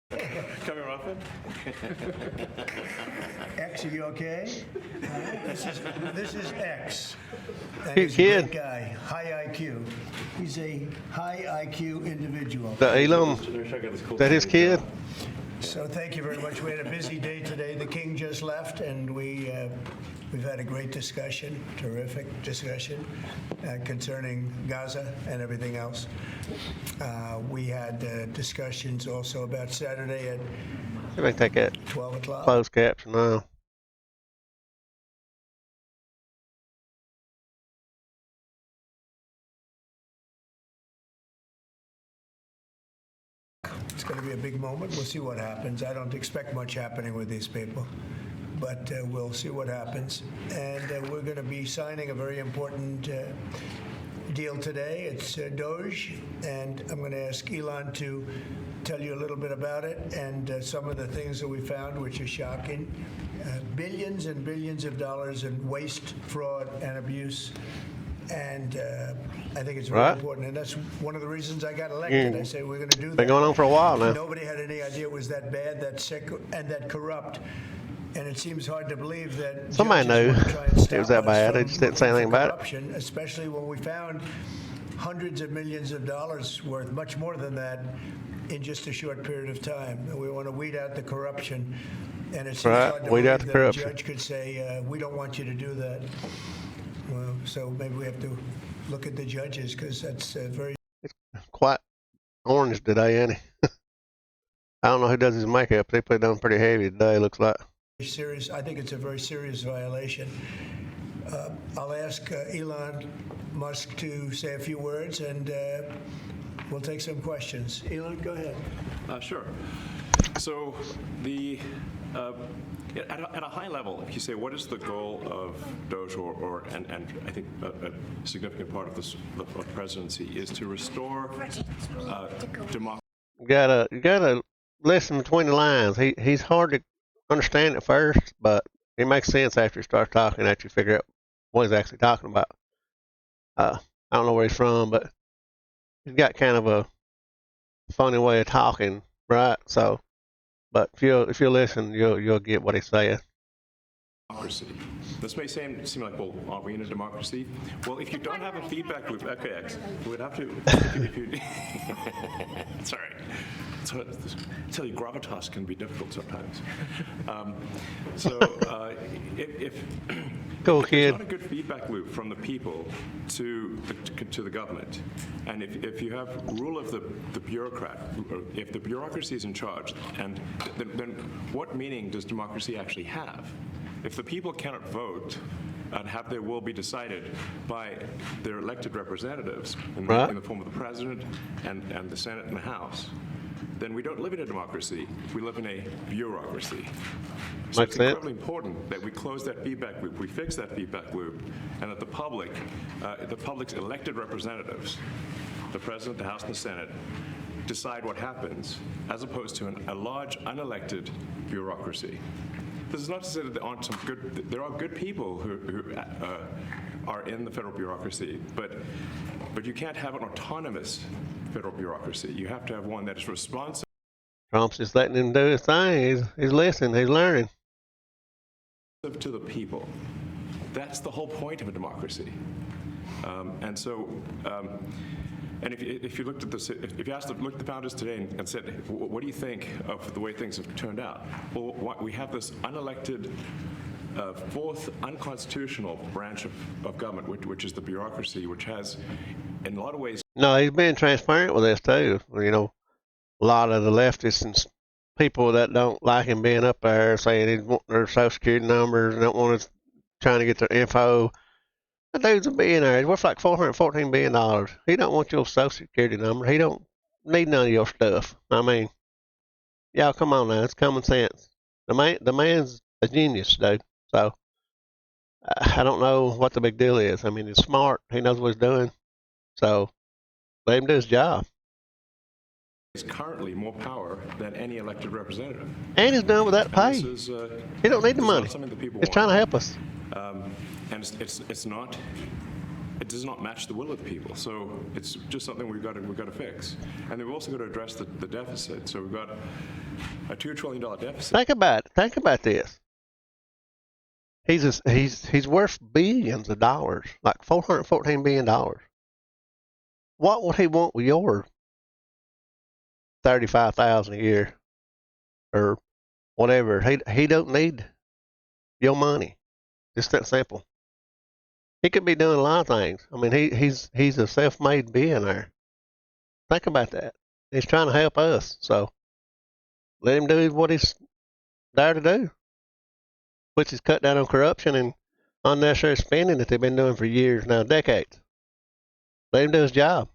Coming muffin? X, are you okay? This is X. And Cute he's kid. a great guy, high IQ. He's a high IQ individual. The Elon, that his kid? So thank you very much. We had a busy day today. The king just left, and we've had a great discussion, terrific discussion concerning Gaza and everything else. We had discussions also about Saturday at Let me take that 12 o'clock. closed caption now. It's going to be a big moment. We'll see what happens. I don't expect much happening with these people, but we'll see what happens. And we're going to be signing a very important deal today. It's Doge, and I'm going to ask Elon to tell you a little bit about it and some of the things that we found, which are shocking. Billions and billions of dollars in waste, fraud, and abuse. And I think it's very important, and that's one of the reasons I got elected. I say we're going to do that. Been going on for a while now. Nobody had any idea it was that bad, that sick, and that corrupt. And it seems hard to believe that Somebody knew it was that bad. They just didn't say anything about it. Especially when we found hundreds of millions of dollars worth, much more than that, in just a short period of time. And we want to weed out the corruption. And it seems hard to believe that a judge could say, we don't want you to do that. Well, so maybe we have to look at the judges, because that's very... It's quite orange today, ain't he? I don't know who does his makeup. They put it on pretty heavy today, looks like. Serious. I think it's a very serious violation. I'll ask Elon Musk to say a few words, and we'll take some questions. Elon, go ahead. Sure. So at a high level, if you say what is the goal of Doge, and I think a significant part of the presidency is to restore democracy. You gotta listen between the lines. He's hard to understand at first, but it makes sense after he starts talking, after you figure out what he's actually talking about. I don't know where he's from, but he's got kind of a funny way of talking, right? So, but if you listen, you'll get what he's saying. Democracy. This may seem like, well, aren't we in a democracy? Well, if you don't have a feedback loop, okay, X, we would have to. If you sorry. So, I tell you, gravitas can be difficult sometimes. If Cool there's kid. not a good feedback loop from the people to the government, and if you have rule of the bureaucrat, if the bureaucracy is in charge, and then what meaning does democracy actually have? If the people cannot vote and have their will be decided by their elected representatives in the form of the president and the Senate and the House, then we don't live in a democracy. We live in a bureaucracy. So it's incredibly important that we close that feedback loop, we fix that feedback loop, and that the public's elected representatives, the president, the House, and the Senate, decide what happens, as opposed to a large unelected bureaucracy. This is not to say that there aren't some good. There are good people who are in the federal bureaucracy, but you can't have an autonomous federal bureaucracy. You have to have one that is responsive. Trump's just letting him do his thing. He's listening. He's learning. To the people. That's the whole point of a democracy. And if you looked at this, if you looked at the founders today and said, what do you think of the way things have turned out? Well, we have this unelected, fourth unconstitutional branch of government, which is the bureaucracy, which has, in a lot of ways. No, he's being transparent with this too. You know, a lot of the leftists and people that don't like him being up there saying he want their social security numbers and don't want us trying to get their info. That dude's a billionaire. He's worth like $414 billion. He don't want your social security number. He don't need none of your stuff. I mean, y'all, come on now. It's common sense. The man's a genius, dude. So I don't know what the big deal is. I mean, he's smart. He knows what he's doing. So let him do his job. Is currently more power than any elected representative. And he's done without pay. He don't need the money. He's trying to help us. And it's not it does not match the will of the people. So it's just something we've got to fix. And we've also got to address the deficit. So we've got a $2 trillion deficit. Think about this. He's worth billions of dollars, like $414 billion. What would he want with your 35,000 a year or whatever? He don't need your money. Just that simple. He could be doing a lot of things. I mean, he's a self-made billionaire. Think about that. He's trying to help us, so let him do what he's there to do, which is cut down on corruption and unnecessary spending that they've been doing for years now, decades. Let him do his job.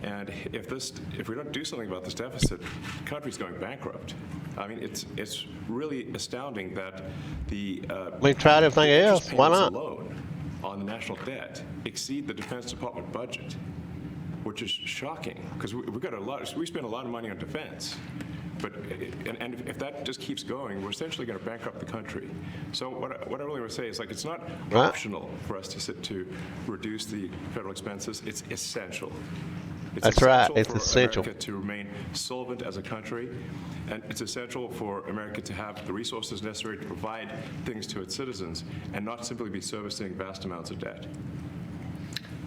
And if we don't do something about this deficit, the country's going bankrupt. I mean, it's really astounding that We tried everything the else. interest Why payments not? alone on the national debt exceed the Defense Department budget, which is shocking because we spend a lot of money on defense. But and if that just keeps going, we're essentially going to bankrupt the country. So what I really want to say is, like, it's not optional for us to reduce the federal expenses. It's essential. That's right. It's for essential America to remain solvent as a country, and it's essential for America to have the resources necessary to provide things to its citizens and not simply be servicing vast amounts of debt.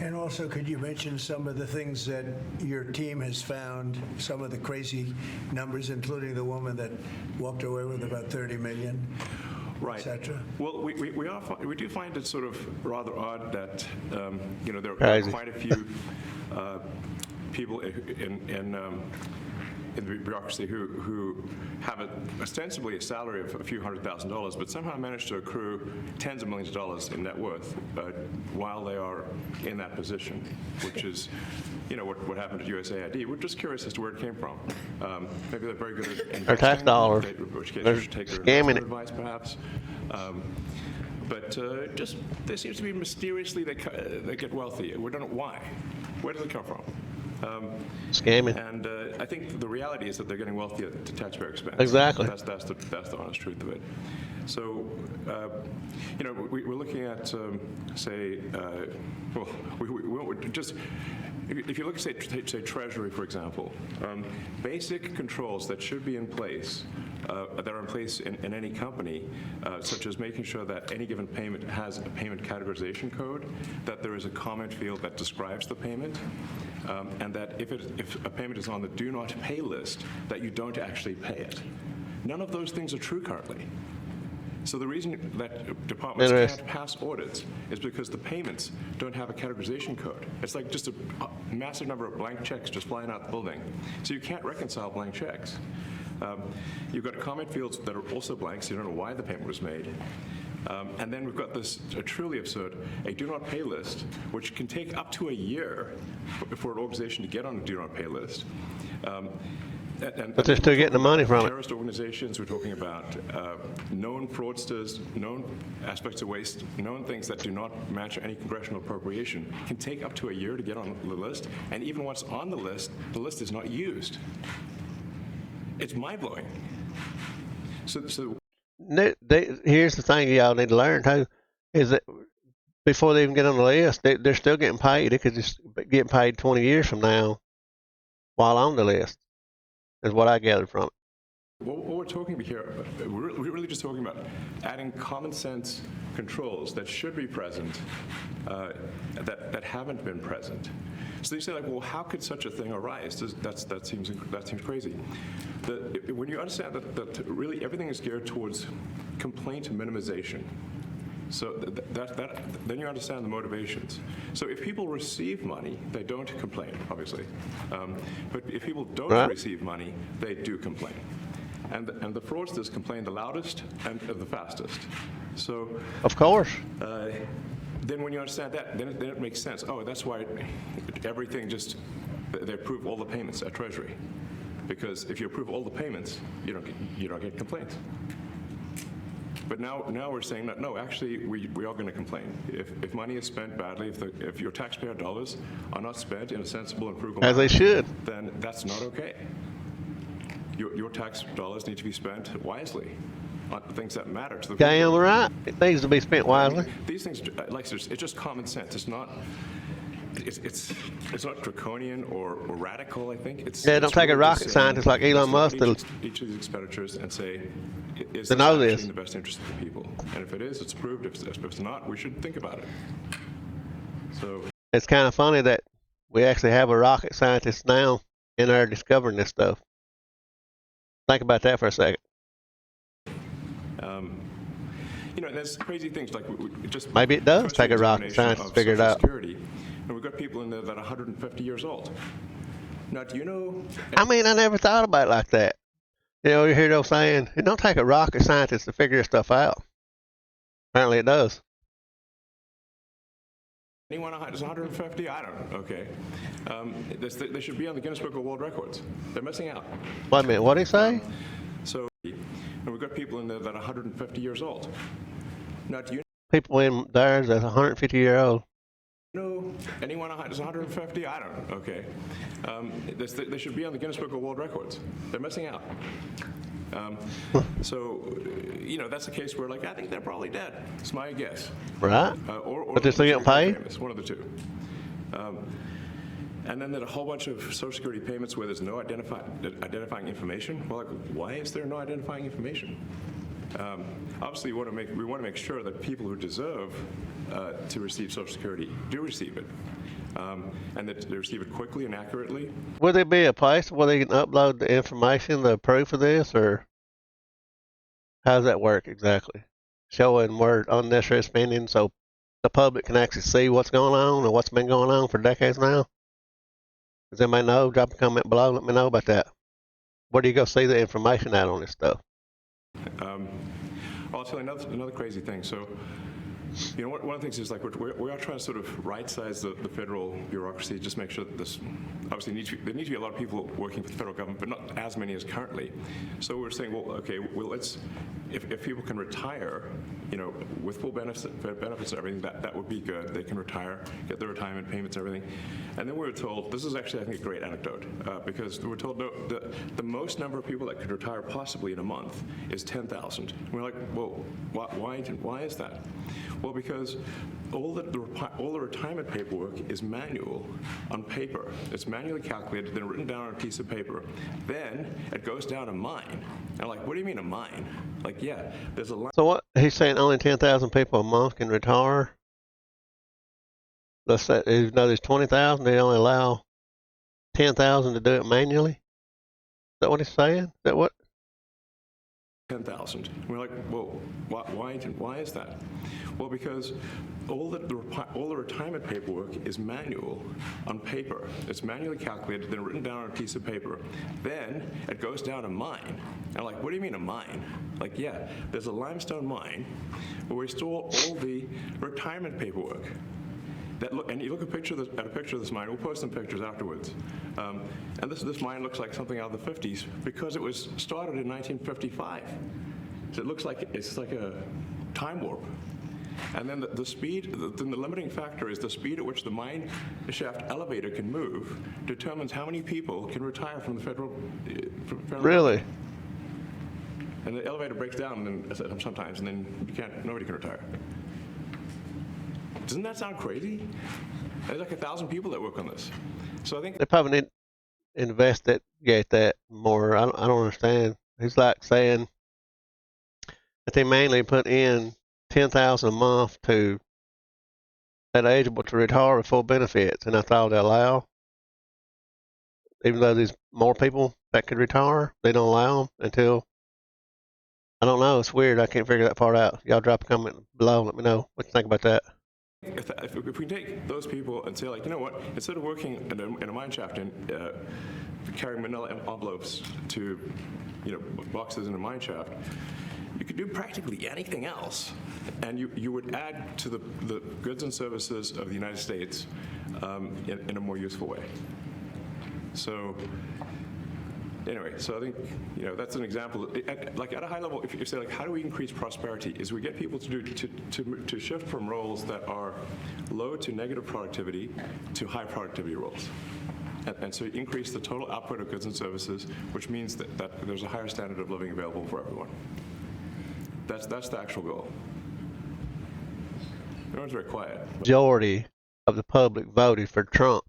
And also, could you mention some of the things that your team has found, some of the crazy numbers, including the woman that walked away with about $30 million, right, etc.? Well, we do find it sort of rather odd that there are Crazy. quite a few people in the bureaucracy who have ostensibly a salary of a few $100,000, but somehow manage to accrue tens of millions of dollars in net worth while they are in that position, which is, what happened at USAID. We're just curious as to where it came from. Maybe they're very good at investing. Our tax dollars. In which case They're we should take their scamming investment advice, perhaps. But just there seems to be mysteriously they get wealthy. We don't know why. Where does it come from? Scamming. And I think the reality is that they're getting wealthy at the taxpayer expense. Exactly. That's the honest truth of it. So, we're looking at, if you look at, say, Treasury, for example, basic controls that should be in place, that are in place in any company, such as making sure that any given payment has a payment categorization code, that there is a comment field that describes the payment, and that if a payment is on the do not pay list, that you don't actually pay it. None of those things are true currently. So the reason that departments can't pass audits is because the payments don't have a categorization code. It's like just a massive number of blank checks just flying out the building. So you can't reconcile blank checks. You've got comment fields that are also blank, so you don't know why the payment was made. And then we've got this truly absurd, a do not pay list, which can take up to a year for an organization to get on a do not pay list. But they're still getting the money from it. Terrorist organizations, we're talking about known fraudsters, known aspects of waste, known things that do not match any congressional appropriation, can take up to a year to get on the list, and even once on the list is not used. It's mind-blowing. So here's the thing y'all need to learn too, is that before they even get on the list, they're still getting paid. They could just get paid 20 years from now while on the list, is what I gathered from it. What we're talking about here, we're really just talking about adding common sense controls that should be present, that haven't been present. So you say, like, well, how could such a thing arise? That seems crazy. When you understand that really everything is geared towards complaint minimization, so then you understand the motivations. So if people receive money, they don't complain, obviously. But if people don't receive money, they do complain. And the fraudsters complain the loudest and the fastest. So, of course. Then when you understand that, then it makes sense. Oh, that's why everything they approve all the payments at Treasury. Because if you approve all the payments, you don't get complaints. But now we're saying that, no, actually, we are going to complain. If money is spent badly, if your taxpayer dollars are not spent in a sensible and frugal manner, as they should, then that's not okay. Your tax dollars need to be spent wisely things that matter to the Damn people. right. It needs to be spent I mean, wisely. these things, like it's just common sense. It's not. It's not draconian or radical. I think it's. Yeah, don't it's take a really just rocket saying, scientist like Elon let's Musk look to at each of these expenditures and say, is To this know actually this. in the best interest of the people? And if it is, it's approved. If it's not, we should think about it. So It's kind of funny that we actually have a rocket scientist now in there discovering this stuff. Think about that for a second. there's crazy things like we just Maybe it does first take a rocket examination scientist of to figure it Social out. Security, and we've got people in there that are 150 years old. Now, do you know? I mean, I never thought about it like that. You hear those saying, it don't take a rocket scientist to figure this stuff out. Apparently it does. Anyone is 150? I don't know. Okay. They should be on the Guinness Book of World Records. They're missing out. Wait a minute, what did he say? So, and we've got people in there that are 150 years old. Now, do you People in there that's 150-year-old. know anyone is 150? I don't know. Okay. They should be on the Guinness Book of World Records. They're missing out. That's a case where, I think they're probably dead. It's my guess. Right? Or But they're still getting paid? famous, one of the two. And then there's a whole bunch of Social Security payments where there's no identifying information. Well, why is there no identifying information? Obviously, we want to make sure that people who deserve to receive Social Security do receive it, and that they receive it quickly and accurately. Would there be a place where they can upload the information, the proof of this, or how does that work exactly? Showing where unnecessary spending so the public can actually see what's going on or what's been going on for decades now? Does anybody know? Drop a comment below. Let me know about that. Where do you go see the information out on this stuff? I'll tell you another crazy thing. So, one of the things is we are trying to sort of right-size the federal bureaucracy, just make sure that this obviously there need to be a lot of people working for the federal government, but not as many as currently. So we're saying, let's if people can retire, with full benefits and everything, that would be good. They can retire, get their retirement payments, and everything. And then we were told, this is actually I think a great anecdote, because we were told the most number of people that could retire possibly in a month is 10,000. We're like, well, why is that? Well, because all the retirement paperwork is manual on paper. It's manually calculated, then written down on a piece of paper. Then it goes down a mine. And what do you mean a mine? There's a line. So what he's saying, only 10,000 people a month can retire. Let's say even though there's 20,000, they only allow 10,000 to do it manually. Is that what he's saying? Is that what? 10,000. We're like, well, why is that? Well, because all the retirement paperwork is manual on paper. It's manually calculated, then written down on a piece of paper. Then it goes down a mine. And what do you mean a mine? There's a limestone mine where we store all the retirement paperwork. And you look at a picture of this mine. We'll post some pictures afterwards. And this mine looks like something out of the 50s because it was started in 1955. So it looks like it's like a time warp. And then the speed, the limiting factor is the speed at which the mine shaft elevator can move determines how many people can retire from the federal. Really? And the elevator breaks down sometimes, and then nobody can retire. Doesn't that sound crazy? There's 1,000 people that work on this. So I think They probably need to investigate that more. I don't understand. He's saying that they mainly put in 10,000 a month to that eligible to retire with full benefits, and that's all they allow. Even though there's more people that could retire, they don't allow them until. I don't know. It's weird. I can't figure that part out. Y'all drop a comment below. Let me know what you think about that. if we take those people and say, you know what, instead of working in a mine shaft and carrying manila envelopes to, boxes in a mine shaft, you could do practically anything else, and you would add to the goods and services of the United States in a more useful way. So. Anyway, so I think that's an example. At a high level, if you say how do we increase prosperity, is we get people to shift from roles that are low to negative productivity to high productivity roles, and so increase the total output of goods and services, which means that there's a higher standard of living available for everyone. That's the actual goal. Everyone's very quiet. Majority of the public voted for Trump.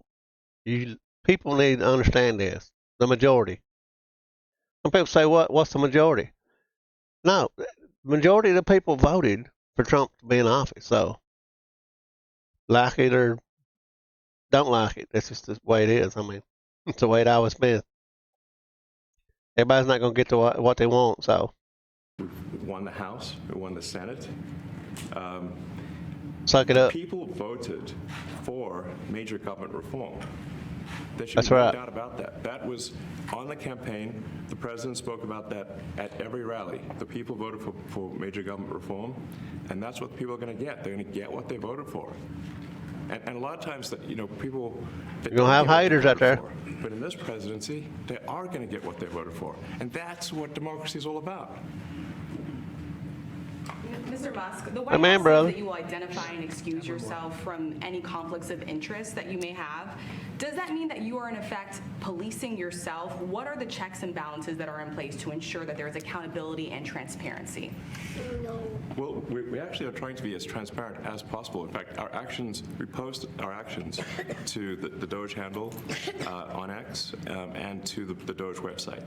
People need to understand this. The majority. Some people say, what's the majority? No, the majority of the people voted for Trump to be in office. So, like it or don't like it, that's just the way it is. I mean, it's the way it always been. Everybody's not going to get to what they want, so. We won the House, we won the Senate. Suck it up. People voted for major government reform. There should That's be no right. doubt about that. That was on the campaign. The president spoke about that at every rally. The people voted for major government reform, and that's what people are going to get. They're going to get what they voted for. And a lot of times, people... You're going to have haters out there. But in this presidency, they are going to get what they voted for. And that's what democracy is all about. Mr. Musk, the White Hey, man, House brother. says that you will identify and excuse yourself from any conflicts of interest that you may have. Does that mean that you are, in effect, policing yourself? What are the checks and balances that are in place to ensure that there is accountability and transparency? Well, we actually are trying to be as transparent as possible. In fact, our actions, we post our actions to the Doge handle on X and to the Doge website.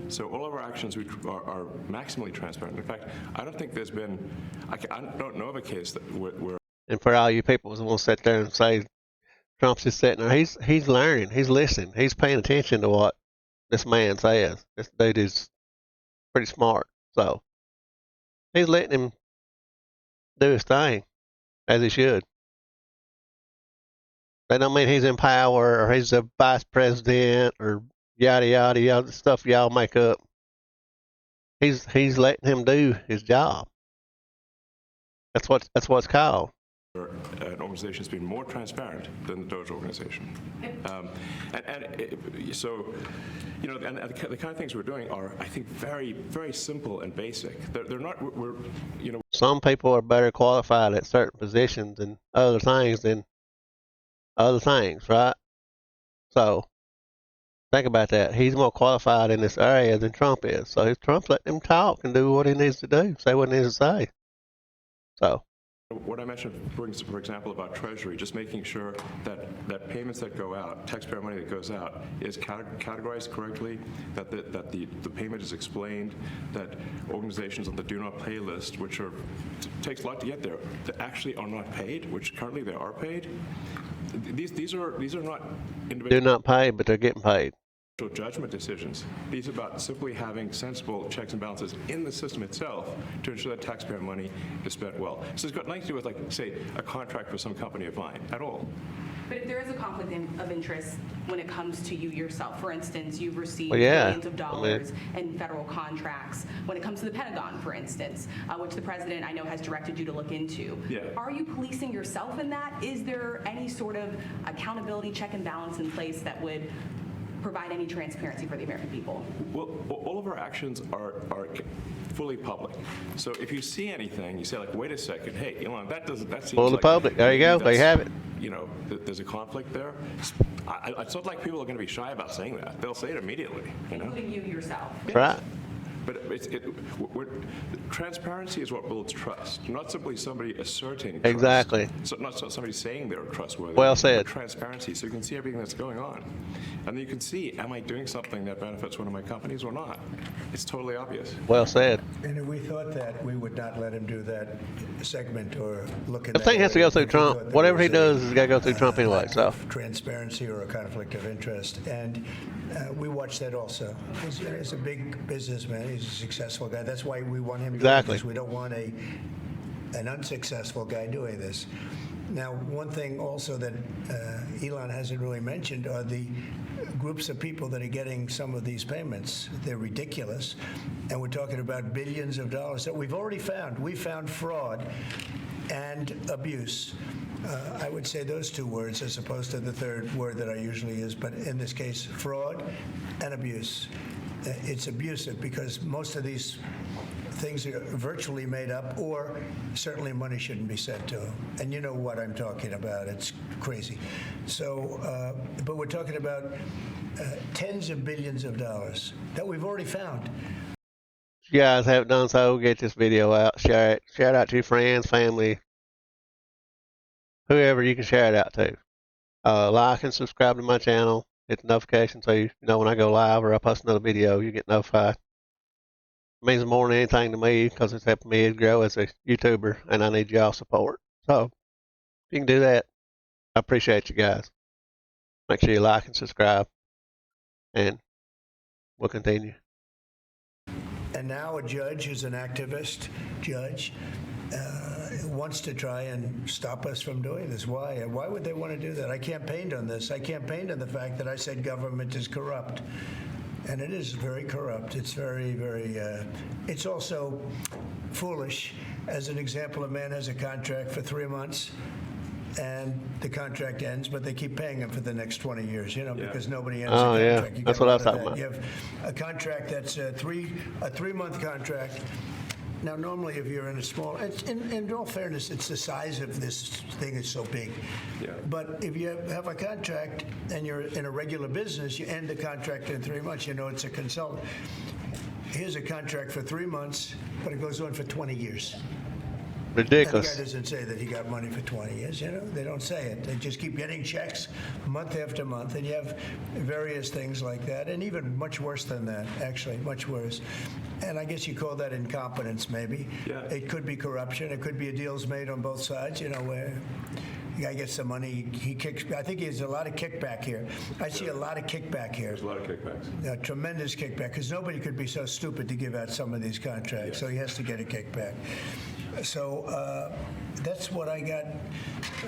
So all of our actions are maximally transparent. In fact, I don't think there's been, I don't know of a case that where And for all you people who want to sit there and say Trump's just sitting there, he's learning, he's listening, he's paying attention to what this man says. This dude is pretty smart, so he's letting him do his thing as he should. That don't mean he's in power or he's a vice president or yada yada yada stuff y'all make up. He's letting him do his job. That's what it's called. an organization has been more transparent than the Doge organization. So, and the kind of things we're doing are, I think, very, very simple and basic. They're not, Some people are better qualified at certain positions than other things, right? So, think about that. He's more qualified in this area than Trump is. So, if Trump let him talk and do what he needs to do, say what he needs to say. So, what I mentioned, for example, about Treasury, just making sure that payments that go out, taxpayer money that goes out, is categorized correctly, that the payment is explained, that organizations on the do not pay list, which takes a lot to get there, that actually are not paid, which currently they are paid. These are not individual do not pay, but they're getting paid. judgment decisions. These are about simply having sensible checks and balances in the system itself to ensure that taxpayer money is spent well. So it's got nothing to do with, like, say, a contract with some company of mine at all. But if there is a conflict of interest when it comes to you yourself, for instance, you've received Well, yeah. billions of dollars in federal contracts. When it comes to the Pentagon, for instance, which the president, I know, has directed you to look into. Yeah. Are you policing yourself in that? Is there any sort of accountability check and balance in place that would provide any transparency for the American people? Well, all of our actions are fully public. So if you see anything, you say, like, wait a second, hey, Elon, that seems Full like... the public. There you go. There you have it. There's a conflict there. It's not like people are going to be shy about saying that. They'll say it immediately, Including you yourself. That's right. But transparency is what builds trust, not simply somebody asserting trust. Exactly. So not somebody saying they're trustworthy. Well said. But transparency, so you can see everything that's going on. And then you can see, am I doing something that benefits one of my companies or not? It's totally obvious. Well said. And if we thought that, we would not let him do that segment or look at that. Everything has to go through if we Trump. thought there Whatever he was does has got to go through Trump anyway. lack So, of transparency or a conflict of interest. And we watch that also. He's a big businessman. He's a successful guy. That's why we want him to do Exactly. this. We don't want an unsuccessful guy doing this. Now, one thing also that Elon hasn't really mentioned are the groups of people that are getting some of these payments. They're ridiculous. And we're talking about billions of dollars that we've already found. We found fraud and abuse. I would say those two words as opposed to the third word that I usually use, but in this case, fraud and abuse. It's abusive because most of these things are virtually made up, or certainly money shouldn't be sent to them. And you know what I'm talking about. It's crazy. So, but we're talking about tens of billions of dollars that we've already found. If you guys haven't done so, get this video out, share it out to your friends, family, whoever you can share it out to. Like and subscribe to my channel. Hit the notification so you know when I go live or I post another video, you get notified. It means more than anything to me because it's helping me grow as a YouTuber, and I need y'all support. So if you can do that, I appreciate you guys. Make sure you like and subscribe, and we'll continue. And now a judge who's an activist judge wants to try and stop us from doing this. Why? Why would they want to do that? I campaigned on this. I campaigned on the fact that I said government is corrupt. And it is very corrupt. It's very, very, it's also foolish. As an example, a man has a contract for 3 months and the contract ends, but they keep paying him for the next 20 years, because nobody ends the contract. Yeah. That's what I was talking about. You have a contract that's a 3-month contract. Now, normally, if you're in a small, in all fairness, it's the size of this thing is so big. Yeah. But if you have a contract and you're in a regular business, you end the contract in 3 months. It's a consultant. Here's a contract for 3 months, but it goes on for 20 years. Ridiculous. And the guy doesn't say that he got money for 20 years, They don't say it. They just keep getting checks month after month, and you have various things like that, and even much worse than that, actually, much worse. And I guess you call that incompetence, maybe. Yeah. It could be corruption. It could be deals made on both sides, where the guy gets the money, he kicks. I think there's a lot of kickback here. I see a lot of kickback here. There's a lot of kickbacks. Tremendous kickback, because nobody could be so stupid to give out some of these contracts, so he has to get a kickback. So that's what I got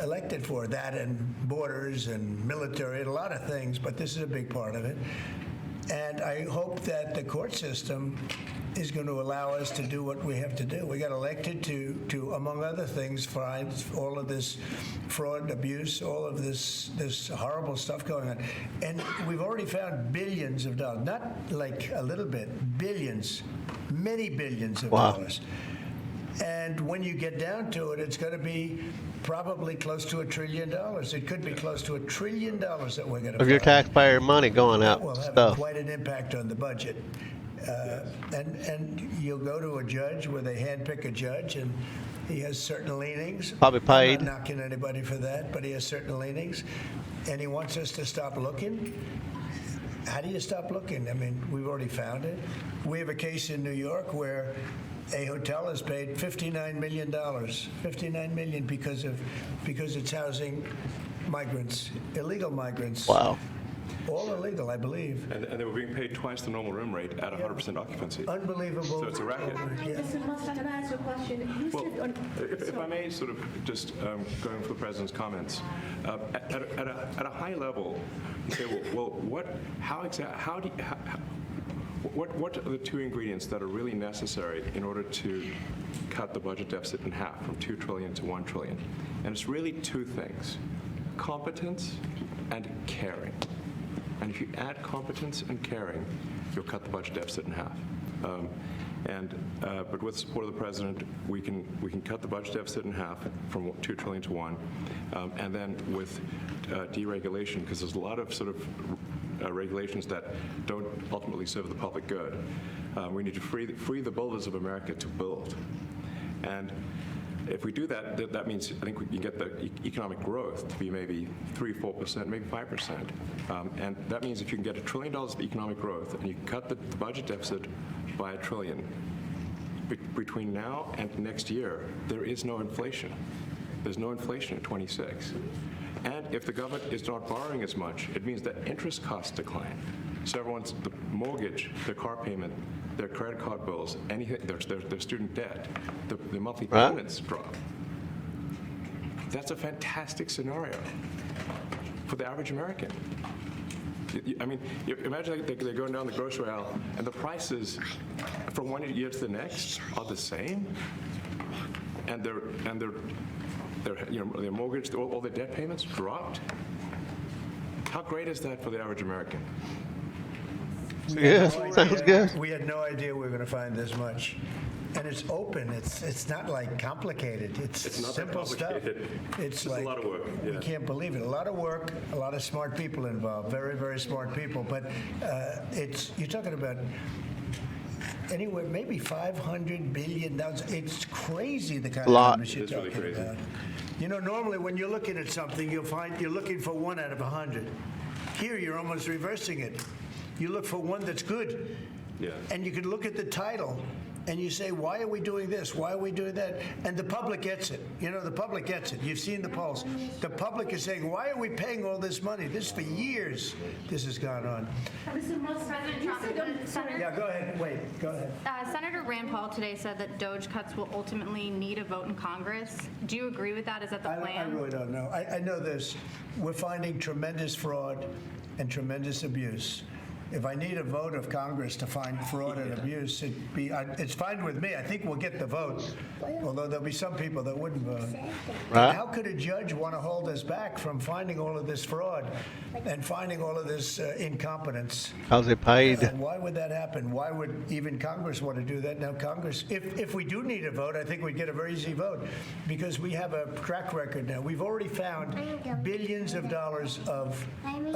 elected for, that and borders and military and a lot of things, but this is a big part of it. And I hope that the court system is going to allow us to do what we have to do. We got elected to among other things, find all of this fraud, abuse, all of this horrible stuff going on. And we've already found billions of dollars, not like a little bit, billions, many billions of dollars. And when you get down to it, it's going to be probably close to $1 trillion. It could be close to $1 trillion that we're going to Of your taxpayer money going out will have stuff. quite an impact on the budget. And you'll go to a judge where they handpick a judge, and he has certain leanings. Probably paid. I'm not knocking anybody for that, but he has certain leanings. And he wants us to stop looking. How do you stop looking? I mean, we've already found it. We have a case in New York where a hotel has paid $59 million. $59 million because it's housing migrants, illegal migrants. Wow. All illegal, I believe. And they were being paid twice the normal room rate at 100% occupancy. Unbelievable. So it's a racket. Mr. Musk, can I ask you a question? Well, if I may sort of just going for the president's comments, at a high level, you say, what are the two ingredients that are really necessary in order to cut the budget deficit in half from $2 trillion to $1 trillion? And it's really two things: competence and caring. And if you add competence and caring, you'll cut the budget deficit in half. But with the support of the president, we can cut the budget deficit in half from $2 trillion to $1, and then with deregulation, because there's a lot of sort of regulations that don't ultimately serve the public good. We need to free the builders of America to build, and if we do that, that means I think we can get the economic growth to be maybe 3-4%, maybe 5%, and that means if you can get $1 trillion of economic growth and you cut the budget deficit by $1 trillion, between now and next year, there is no inflation. There's no inflation in 26. And if the government is not borrowing as much, it means that interest costs decline. So everyone's, the mortgage, their car payment, their credit card bills, anything, their student debt, the monthly payments drop. That's a fantastic scenario for the average American. I mean, imagine they're going down the grocery aisle and the prices from one year to the next are the same, and their mortgage, all their debt payments dropped. How great is that for the average American? Yeah, sounds good. We had no idea we were going to find this much. And it's open. It's not like complicated. It's not that simple stuff. complicated. It's like a lot of work. Yeah. We can't believe it. A lot of work, a lot of smart people involved. Very, very smart people. But you're talking about anywhere, maybe 500 billion. It's crazy the kind Lot. of numbers you're It's really talking crazy. about. You know, normally when you're looking at something, you'll find you're looking for 1 out of 100. Here, you're almost reversing it. You look for one that's good. Yeah. And you can look at the title and you say, why are we doing this? Why are we doing that? And the public gets it. You know, the public gets it. You've seen the polls. The public is saying, why are we paying all this money? This for years, this has gone on. Mr. Musk, President you Trump, said on- Senator- Yeah, go ahead. Wait, go ahead. Senator Rand Paul today said that DOJ cuts will ultimately need a vote in Congress. Do you agree with that? Is that the I plan? really don't know. I know this. We're finding tremendous fraud and tremendous abuse. If I need a vote of Congress to find fraud and abuse, it's fine with me. I think we'll get the vote, although there'll be some people that wouldn't vote. Right. How could a judge want to hold us back from finding all of this fraud and finding all of this incompetence? Because they paid. And why would that happen? Why would even Congress want to do that? Now, Congress, if we do need a vote, I think we'd get a very easy vote because we have a track record now. We've already found billions of dollars of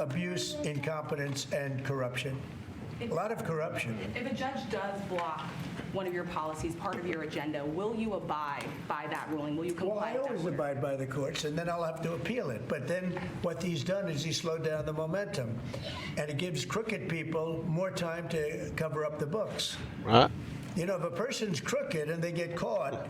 abuse, incompetence, and corruption. A lot of corruption. If a judge does block one of your policies, part of your agenda, will you abide by that ruling? Will you Well, comply? I with that always order? abide by the courts, and then I'll have to appeal it. But then what he's done is he slowed down the momentum, and it gives crooked people more time to cover up the books. Right. You know, if a person's crooked and they get caught,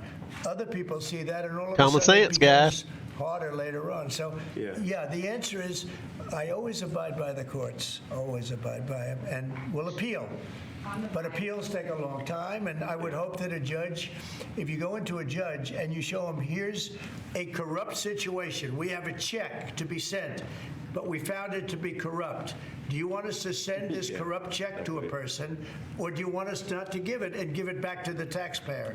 other people see that, and all of Common a sudden sense, it becomes guys. harder later on. So, Yeah. the answer is I always abide by the courts, always abide by them, and will appeal. But appeals take a long time, and I would hope that a judge, if you go into a judge and you show him, here's a corrupt situation, we have a check to be sent, but we found it to be corrupt. Do you want us to send this corrupt check to a person, or do you want us not to give it and give it back to the taxpayer?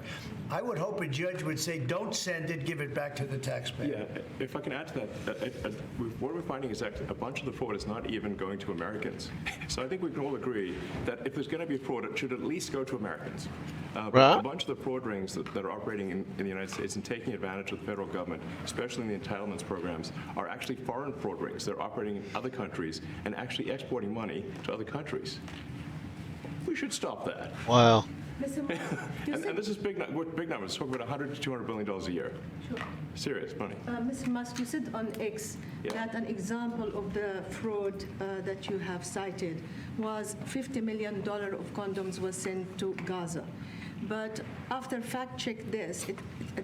I would hope a judge would say, don't send it, give it back to the taxpayer. Yeah, if I can add to that, what we're finding is that a bunch of the fraud is not even going to Americans. So I think we can all agree that if there's going to be fraud, it should at least go to Americans. But Right. a bunch of the fraud rings that are operating in the United States and taking advantage of the federal government, especially in the entitlements programs, are actually foreign fraud rings. They're operating in other countries and actually exporting money to other countries. We should stop that. Wow. Mr. Musk, you And said, this is big numbers. Talk about $100 to $200 billion a year. Serious money. Mr. Musk, you said on X Yeah. that an example of the fraud that you have cited was $50 million of condoms was sent to Gaza. But after fact-check this,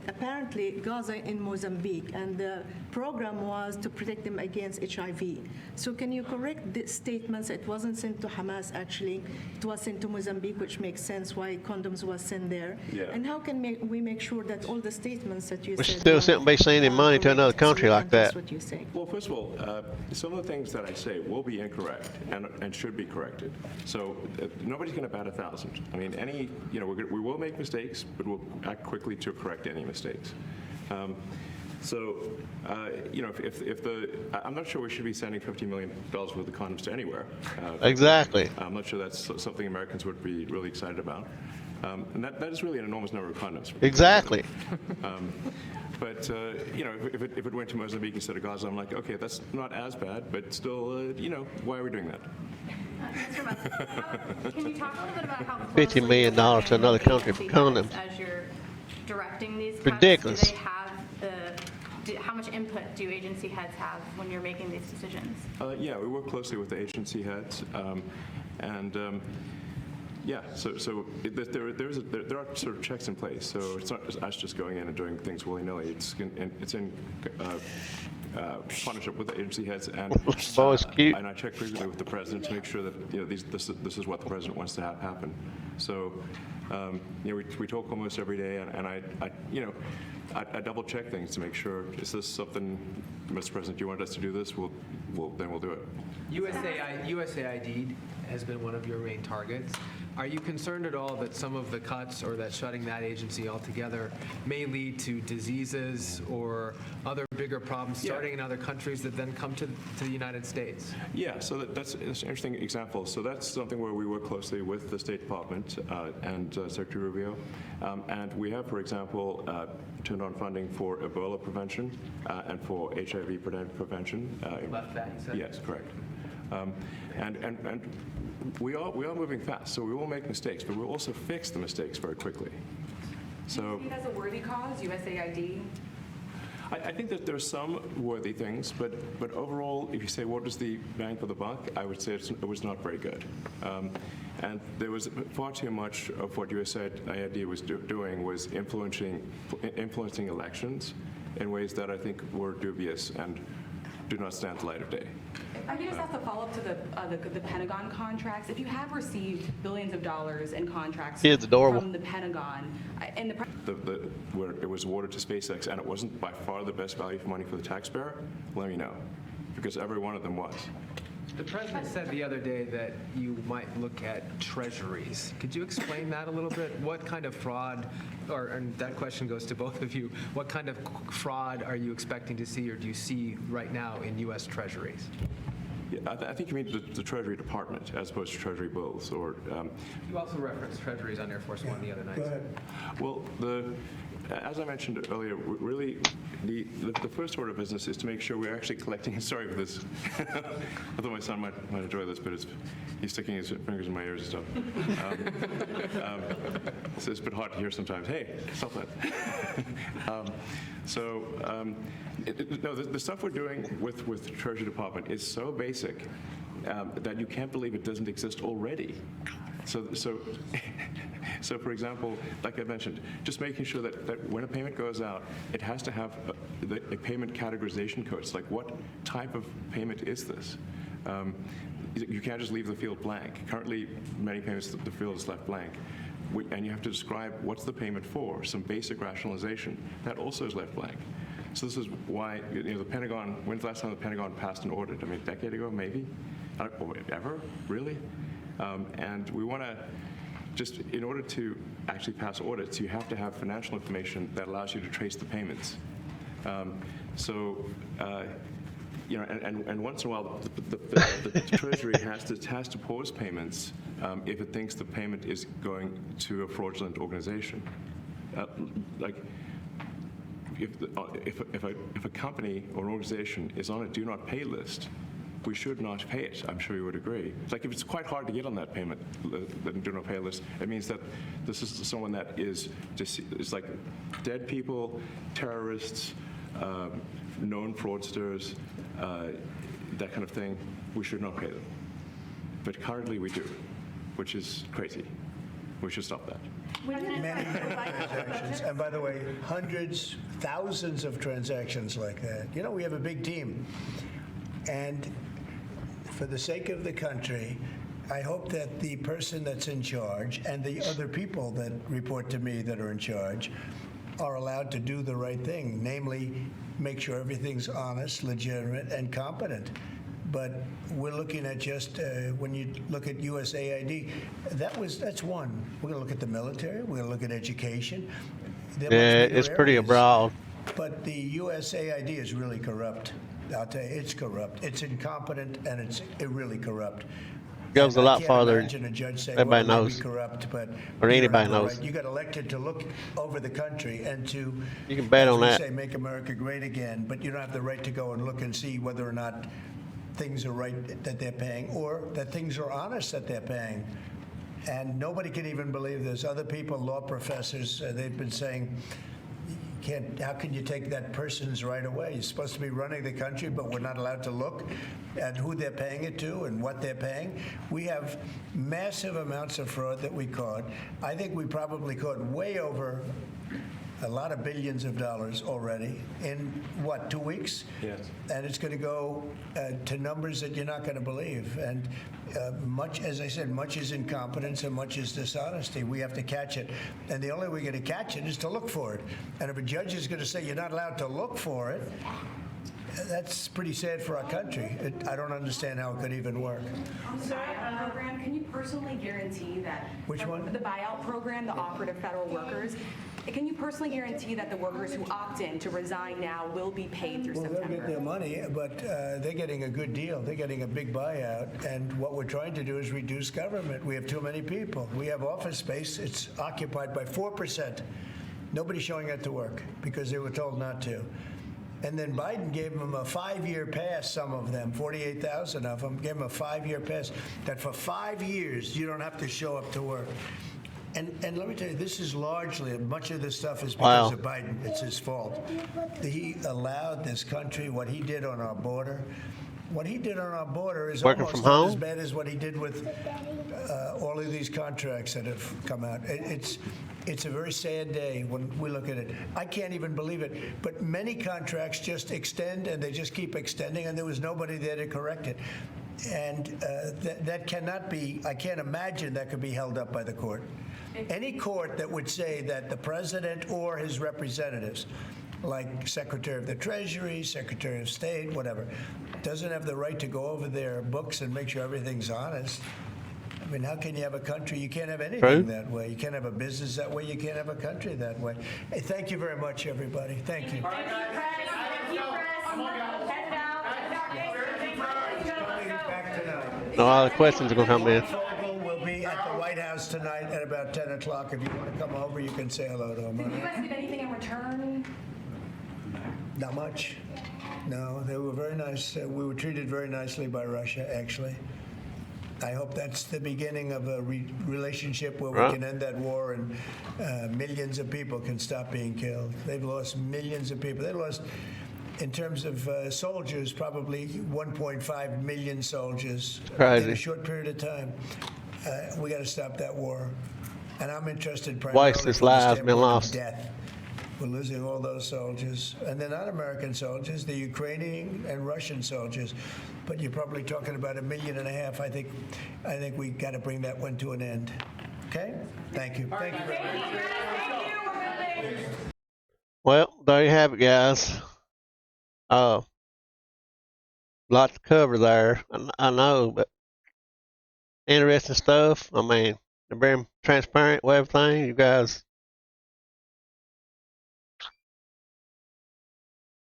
apparently Gaza in Mozambique, and the program was to protect them against HIV. So can you correct the statements? It wasn't sent to Hamas, actually. It was sent to Mozambique, which makes sense why condoms was sent there. Yeah. And how can we make sure that all the statements that you We said still are, shouldn't be sending money to another correct, country so like that's that. what you say. Well, first of all, some of the things that I say will be incorrect and should be corrected. So nobody's going to bat 1,000. I mean, we will make mistakes, but we'll act quickly to correct any mistakes. I'm not sure we should be sending $50 million worth of condoms to anywhere. Exactly. I'm not sure that's something Americans would be really excited about. And that is really an enormous number of condoms. Exactly. But if it went to Mozambique instead of Gaza, I'm like, okay, that's not as bad, but still, why are we doing that? Mr. Musk, can you talk a little bit about how $50 million to another country for condoms. As you're directing these cuts, Ridiculous. do they have how much input do agency heads have when you're making these decisions? Yeah, we work closely with the agency heads, there are sort of checks in place. So it's not just us just going in and doing things willy-nilly. It's in partnership with the agency heads, and Boy's cute. and I check frequently with the president to make sure that this is what the president wants to have happen. So we talk almost every day, and I double check things to make sure, is this something, Mr. President, you want us to do this? Then we'll do it. USAID has been one of your main targets. Are you concerned at all that some of the cuts or that shutting that agency altogether may lead to diseases or other bigger problems starting in other countries that then come to the United States? Yeah, so that's an interesting example. So that's something where we work closely with the State Department and Secretary Rubio. And we have, for example, turned on funding for Ebola prevention and for HIV prevention. Left that, you said? Yes, correct. And we are moving fast, so we will make mistakes, but we'll also fix the mistakes very quickly. Do you see it as a worthy cause, USAID? I think that there are some worthy things, but overall, if you say what was the bang for the buck, I would say it was not very good. And there was far too much of what USAID was doing was influencing elections in ways that I think were dubious and do not stand the light of day. I can just ask a follow-up to the Pentagon contracts. If you have received billions of dollars in contracts Kids adorable. from the Pentagon, and Where it was awarded to SpaceX and it wasn't by far the best value for money for the taxpayer, let me know, because every one of them was. The president said the other day that you might look at treasuries. Could you explain that a little bit? What kind of fraud, and that question goes to both of you, what kind of fraud are you expecting to see or do you see right now in U.S. treasuries? Yeah, I think you mean the Treasury Department as opposed to Treasury bills, or. You also referenced treasuries on Air Force One the other night. Go ahead. Well, as I mentioned earlier, really, the first order of business is to make sure we're actually collecting. Sorry for this. I thought my son might enjoy this, but he's sticking his fingers in my ears and stuff. So it's a bit hard to hear sometimes. Hey, stop that. The stuff we're doing with the Treasury Department is so basic that you can't believe it doesn't exist already. So for example, like I mentioned, just making sure that when a payment goes out, it has to have a payment categorization code. It's like, what type of payment is this? You can't just leave the field blank. Currently, many payments, the field is left blank. And you have to describe what's the payment for, some basic rationalization. That also is left blank. So this is why, the Pentagon, when's the last time the Pentagon passed an audit? I mean, a decade ago, maybe? Ever? Really? And we want to, just in order to actually pass audits, you have to have financial information that allows you to trace the payments. And once in a while, the Treasury has to pause payments if it thinks the payment is going to a fraudulent organization. If a company or an organization is on a do not pay list, we should not pay it. I'm sure you would agree. It's like if it's quite hard to get on that payment, the do not pay list, it means that this is someone that is just, it's like dead people, terrorists, known fraudsters, that kind of thing. We should not pay them. But currently we do, which is crazy. We should stop that. Many transactions. And by the way, hundreds, thousands of transactions like that. We have a big team. And for the sake of the country, I hope that the person that's in charge and the other people that report to me that are in charge are allowed to do the right thing, namely make sure everything's honest, legitimate, and competent. But we're looking at just, when you look at USAID, that's one. We're going to look at the military. We're going to look at education. Yeah, it's pretty broad. But the USAID is really corrupt. I'll tell you, it's corrupt. It's incompetent, and it's really corrupt. Goes a lot farther. I can't imagine a judge saying, Everybody well, it might knows. be corrupt, but Or you anybody don't have the knows. right. You got elected to look over the country and to, You can bet as on we that. say, make America great again, but you don't have the right to go and look and see whether or not things are right that they're paying or that things are honest that they're paying. And nobody can even believe this. Other people, law professors, they've been saying, how can you take that person's right away? You're supposed to be running the country, but we're not allowed to look at who they're paying it to and what they're paying. We have massive amounts of fraud that we caught. I think we probably caught way over a lot of billions of dollars already in, 2 weeks? Yes. And it's going to go to numbers that you're not going to believe. And much, as I said, much is incompetence and much is dishonesty. We have to catch it. And the only way we're going to catch it is to look for it. And if a judge is going to say you're not allowed to look for it, that's pretty sad for our country. I don't understand how it could even work. On the buyout program, can you personally guarantee that? Which one? The buyout program, the offer to federal workers. Can you personally guarantee that the workers who opt in to resign now will be paid through Well, they'll get September? their money, but they're getting a good deal. They're getting a big buyout. And what we're trying to do is reduce government. We have too many people. We have office space. It's occupied by 4%. Nobody's showing up to work because they were told not to. And then Biden gave them a 5-year pass, some of them, 48,000 of them, gave them a 5-year pass, that for 5 years you don't have to show up to work. And let me tell you, this is largely, much of this stuff is because of Biden. It's his fault. He allowed this country, what he did on our border. What he did on our border is Working almost from not home? as bad as what he did with all of these contracts that have come out. It's a very sad day when we look at it. I can't even believe it. But many contracts just extend, and they just keep extending, and there was nobody there to correct it. And that cannot be, I can't imagine that could be held up by the court. Any court that would say that the president or his representatives, like Secretary of the Treasury, Secretary of State, whatever, doesn't have the right to go over their books and make sure everything's honest. I mean, how can you have a country? You can't have anything that way. You can't have a business that way. You can't have a country that way. Hey, thank you very much, everybody. Thank you. Thank you, press. Thank you, press. Head down. Coming back tonight. No other questions are going to come in. Fogel will be at the White House tonight at about 10 o'clock. If you want to come over, you can say hello to him. Did you guys get anything in return? Not much. No, they were very nice. We were treated very nicely by Russia, actually. I hope that's the beginning of a relationship where we can end that war and millions of people can stop being killed. They've lost millions of people. They lost, in terms of soldiers, probably 1.5 million soldiers in a short period of time. We got to stop that war. And I'm interested primarily Wasteless from the lives been standpoint of lost. death. We're losing all those soldiers. And they're not American soldiers, they're Ukrainian and Russian soldiers. But you're probably talking about 1.5 million. I think we got to bring that one to an end. Okay? Thank you. Thank you very much. Thank you, guys. Thank you. We're moving. Well, there you have it, guys. Lot to cover there. I know, but interesting stuff. I mean, they're being transparent with everything. You guys,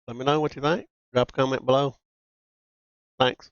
let me know what you think. Drop a comment below. Thanks.